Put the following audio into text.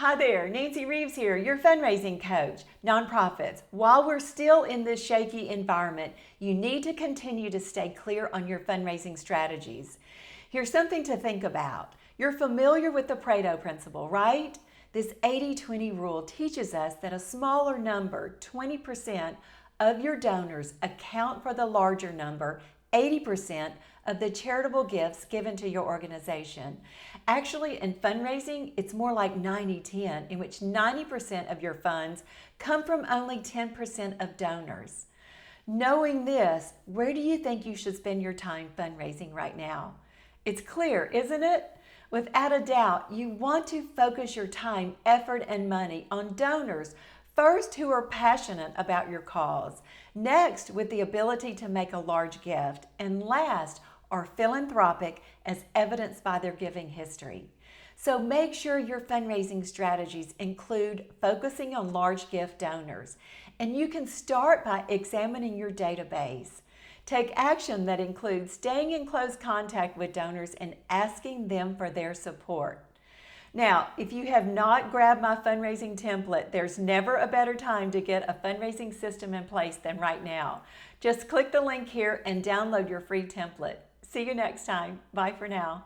Hi there, Nancy Reeves here, your fundraising coach. Nonprofits, while we're still in this shaky environment, you need to continue to stay clear on your fundraising strategies. Here's something to think about. You're familiar with the Pareto principle, right? This 80-20 rule teaches us that a smaller number, 20% of your donors, account for the larger number, 80% of the charitable gifts given to your organization. Actually, in fundraising, it's more like 90-10, in which 90% of your funds come from only 10% of donors. Knowing this, where do you think you should spend your time fundraising right now? It's clear, isn't it? Without a doubt, you want to focus your time, effort, and money on donors first who are passionate about your cause, next with the ability to make a large gift, and last are philanthropic as evidenced by their giving history. So make sure your fundraising strategies include focusing on large gift donors, and you can start by examining your database. Take action that includes staying in close contact with donors and asking them for their support. Now, if you have not grabbed my fundraising template, there's never a better time to get a fundraising system in place than right now. Just click the link here and download your free template. See you next time. Bye for now.